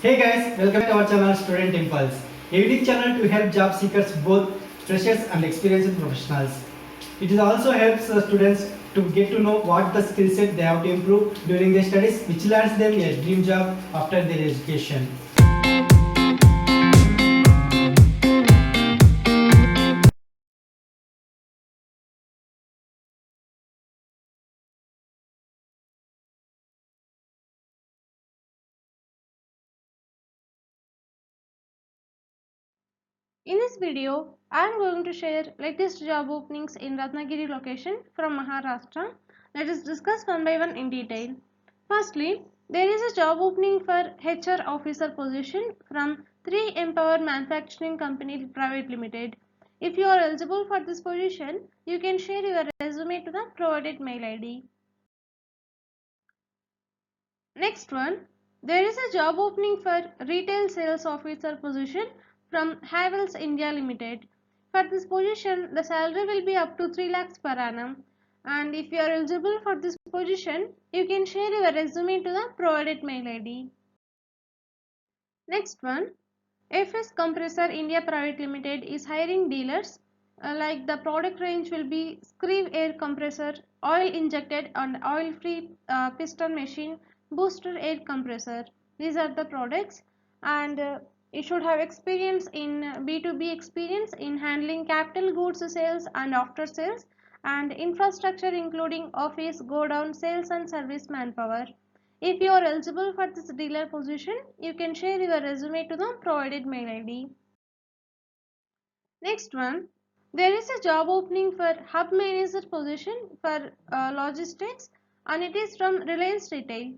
Hey guys, welcome to our channel Student Impulse, a unique channel to help job seekers, both freshers and experienced professionals. It is also helps students to get to know what the skill set they have to improve during their studies, which lands them a dream job after their education. In this video, I am going to share latest job openings in Ratnagiri location from Maharashtra. Let us discuss one by one in detail. Firstly, there is a job opening for HR officer position from 3 Empower Manufacturing Company Private Limited. If you are eligible for this position, you can share your resume to the provided mail ID. Next one, there is a job opening for retail sales officer position from Havels India Limited. For this position, the salary will be up to 3 lakhs per annum. And if you are eligible for this position, you can share your resume to the provided mail ID. Next one, FS Compressor India Private Limited is hiring dealers. Like the product range will be Screw air compressor, oil injected and oil free piston machine, booster air compressor. These are the products, and you should have experience in B2B experience in handling capital goods sales and after sales and infrastructure including office, godown, sales and service manpower. If you are eligible for this dealer position, you can share your resume to the provided mail ID. Next one, there is a job opening for hub manager position for logistics, and it is from Reliance Retail.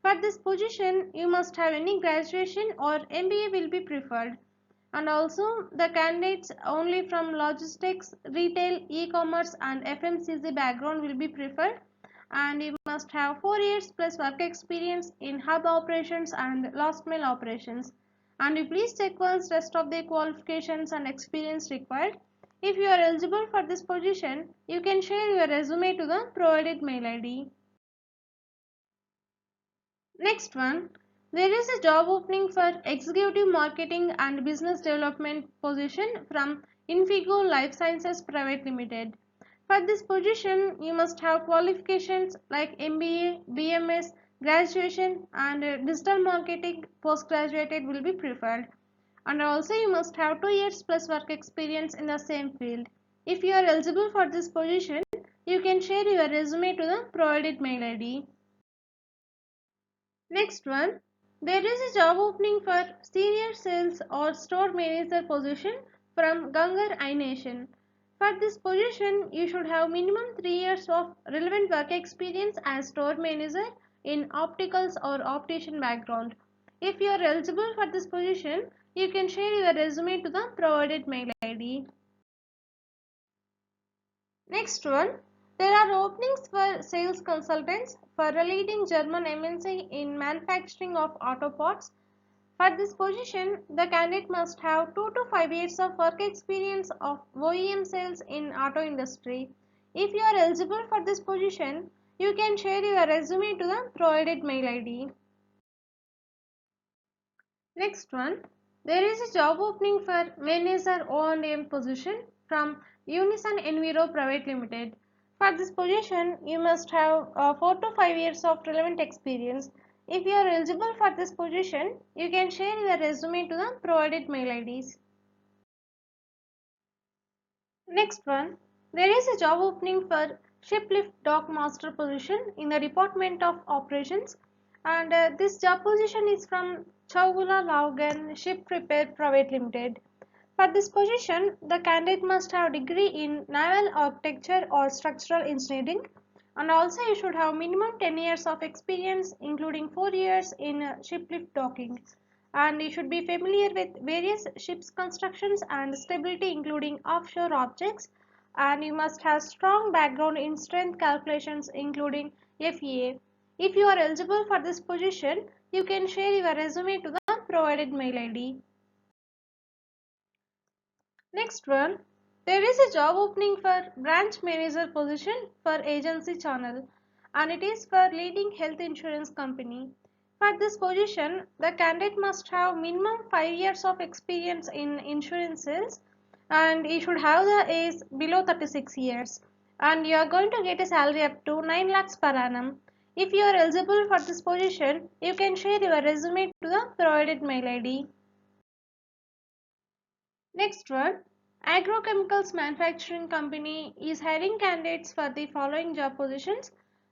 For this position, you must have any graduation or MBA will be preferred, and also the candidates only from logistics, retail, e-commerce and FMCG background will be preferred, and you must have 4 years plus work experience in hub operations and last mile operations. And you please check once rest of the qualifications and experience required. If you are eligible for this position, you can share your resume to the provided mail ID. Next one, there is a job opening for Executive Marketing and Business Development position from Infigo Life Sciences Private Limited. For this position, you must have qualifications like MBA, BMS, graduation and digital marketing postgraduate will be preferred. And also you must have 2 years plus work experience in the same field. If you are eligible for this position, you can share your resume to the provided mail ID. Next one, there is a job opening for senior sales or store manager position from Gangar iNation. For this position, you should have minimum 3 years of relevant work experience as store manager in opticals or optician background. If you are eligible for this position, you can share your resume to the provided mail ID. Next one, there are openings for sales consultants for a leading German MNC in manufacturing of auto parts. For this position, the candidate must have 2 to 5 years of work experience of OEM sales in auto industry. If you are eligible for this position, you can share your resume to the provided mail ID. Next one, there is a job opening for manager O&M position from Unison Enviro Private Limited. For this position, you must have 4 to 5 years of relevant experience. If you are eligible for this position, you can share your resume to the provided mail IDs. Next one, there is a job opening for Shiplift Dock Master position in the Department of Operations, and this job position is from Chaugula Laugan Ship Repair Private Limited. For this position, the candidate must have degree in naval architecture or structural engineering, and also you should have minimum 10 years of experience including 4 years in shiplift docking, and you should be familiar with various ships constructions and stability including offshore objects, and you must have strong background in strength calculations including FEA. If you are eligible for this position, you can share your resume to the provided mail ID. Next one, there is a job opening for branch manager position for agency channel, and it is for leading health insurance company. For this position, the candidate must have minimum 5 years of experience in insurance sales, and he should have the age below 36 years, and you are going to get a salary up to 9 lakhs per annum. If you are eligible for this position, you can share your resume to the provided mail ID. Next one, agrochemicals manufacturing company is hiring candidates for the following job positions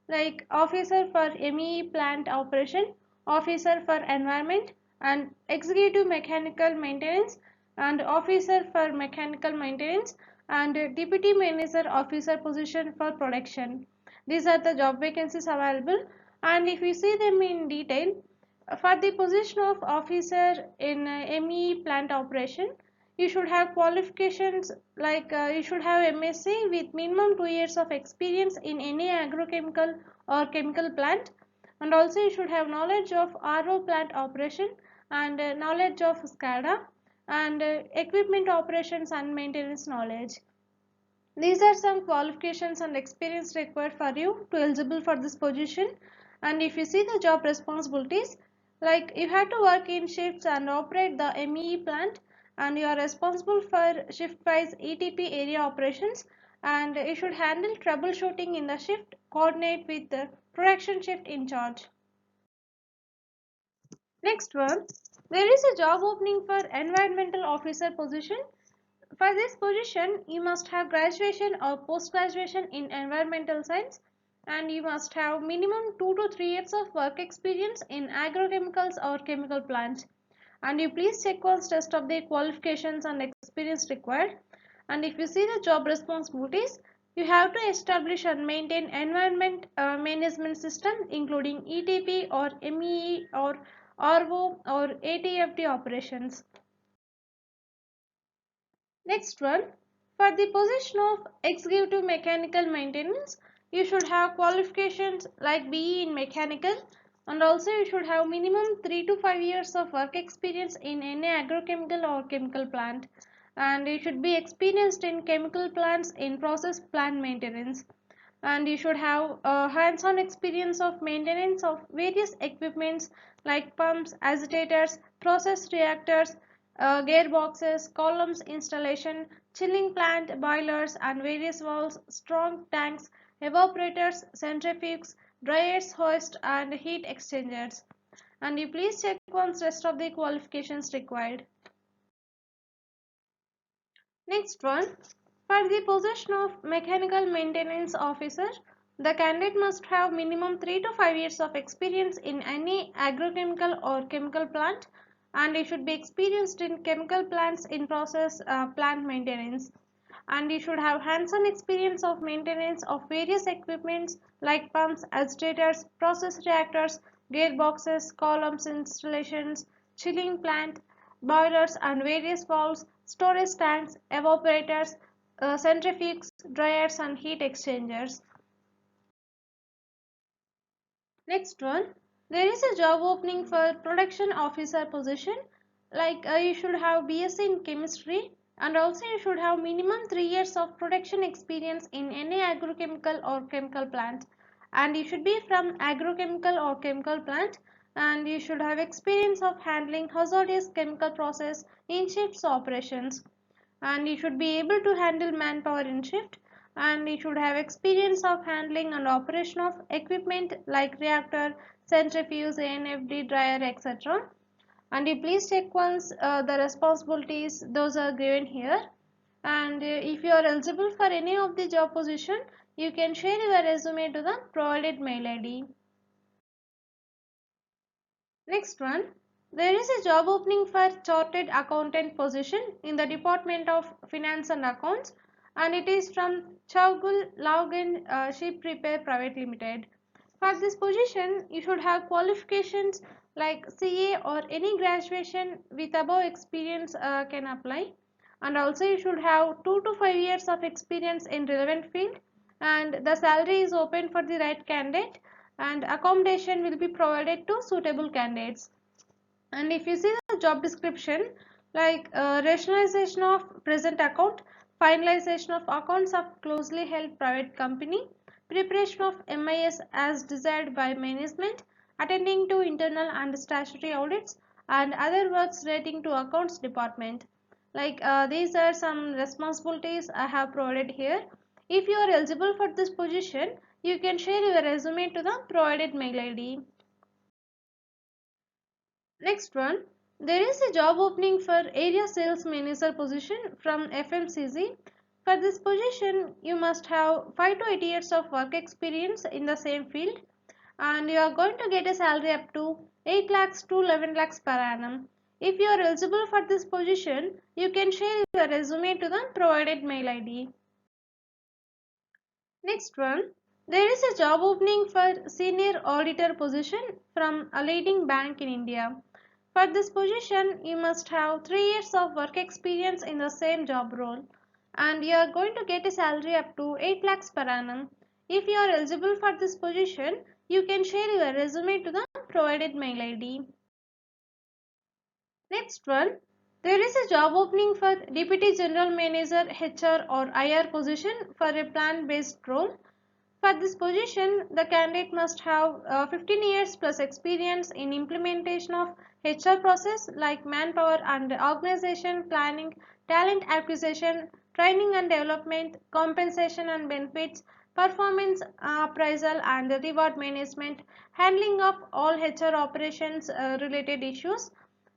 like officer for MEE plant operation, officer for environment, and executive mechanical maintenance, and officer for mechanical maintenance, and deputy manager officer position for production. These are the job vacancies available, and if you see them in detail, for the position of officer in MEE plant operation, you should have qualifications like you should have MSc with minimum 2 years of experience in any agrochemical or chemical plant, and also you should have knowledge of RO plant operation and knowledge of SCADA and equipment operations and maintenance knowledge. These are some qualifications and experience required for you to eligible for this position. And if you see the job responsibilities, like you have to work in shifts and operate the MEE plant, and you are responsible for shift wise ETP area operations, and you should handle troubleshooting in the shift, coordinate with the production shift in charge. Next one, there is a job opening for environmental officer position. For this position, you must have graduation or post-graduation in environmental science, and you must have minimum 2 to 3 years of work experience in agrochemicals or chemical plants. And you please check once rest of the qualifications and experience required. And if you see the job responsibilities, you have to establish and maintain environment management system including ETP or MEE or RO or ATFD operations. Next one, for the position of executive mechanical maintenance, you should have qualifications like BE in mechanical, and also you should have minimum 3 to 5 years of work experience in any agrochemical or chemical plant, and you should be experienced in chemical plants in process plant maintenance, and you should have hands-on experience of maintenance of various equipments like pumps, agitators, process reactors, gearboxes, columns installation, chilling plant, boilers and various valves, strong tanks, evaporators, centrifuges, dryers, hoist and heat exchangers. And you please check once rest of the qualifications required. Next one, for the position of mechanical maintenance officer, the candidate must have minimum 3 to 5 years of experience in any agrochemical or chemical plant, and he should be experienced in chemical plants in process plant maintenance, and you should have hands-on experience of maintenance of various equipments like pumps, agitators, process reactors, gearboxes, columns installations, chilling plant, boilers and various valves, storage tanks, evaporators, centrifuges, dryers and heat exchangers. Next one, there is a job opening for production officer position. Like you should have BSc in chemistry, and also you should have minimum 3 years of production experience in any agrochemical or chemical plant, and you should be from agrochemical or chemical plant, and you should have experience of handling hazardous chemical process in shifts operations, and you should be able to handle manpower in shift, and you should have experience of handling and operation of equipment like reactor, centrifuge, ANFD, dryer, etc. And you please check once the responsibilities, those are given here, and if you are eligible for any of the job position, you can share your resume to the provided mail ID. Next one, there is a job opening for chartered accountant position in the Department of Finance and Accounts, and it is from Chaugul Laugen Ship Repair Private Limited. For this position, you should have qualifications like CA or any graduation with above experience can apply, and also you should have 2 to 5 years of experience in relevant field, and the salary is open for the right candidate, and accommodation will be provided to suitable candidates. And if you see the job description, like rationalization of present account, finalization of accounts of closely held private company, preparation of MIS as desired by management, attending to internal and statutory audits, and other works relating to accounts department. These are some responsibilities I have provided here. If you are eligible for this position, you can share your resume to the provided mail ID. Next one, there is a job opening for area sales manager position from FMCG. For this position, you must have 5 to 8 years of work experience in the same field, and you are going to get a salary up to 8 lakhs to 11 lakhs per annum. If you are eligible for this position, you can share your resume to the provided mail ID. Next one, there is a job opening for senior auditor position from a leading bank in India. For this position, you must have 3 years of work experience in the same job role, and you are going to get a salary up to 8 lakhs per annum. If you are eligible for this position, you can share your resume to the provided mail ID. Next one, there is a job opening for Deputy General Manager HR or IR position for a plant-based role. For this position, the candidate must have 15 years plus experience in implementation of HR process like manpower and organization planning, talent acquisition, training and development, compensation and benefits, performance appraisal and reward management, handling of all HR operations related issues,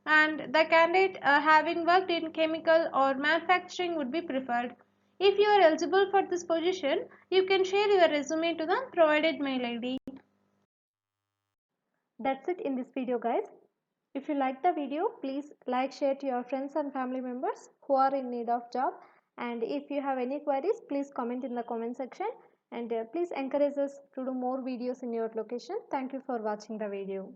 and the candidate having worked in chemical or manufacturing would be preferred. If you are eligible for this position, you can share your resume to the provided mail ID. That's it in this video, guys. If you like the video, please like, share to your friends and family members who are in need of job. And if you have any queries, please comment in the comment section. And please encourage us to do more videos in your location. Thank you for watching the video.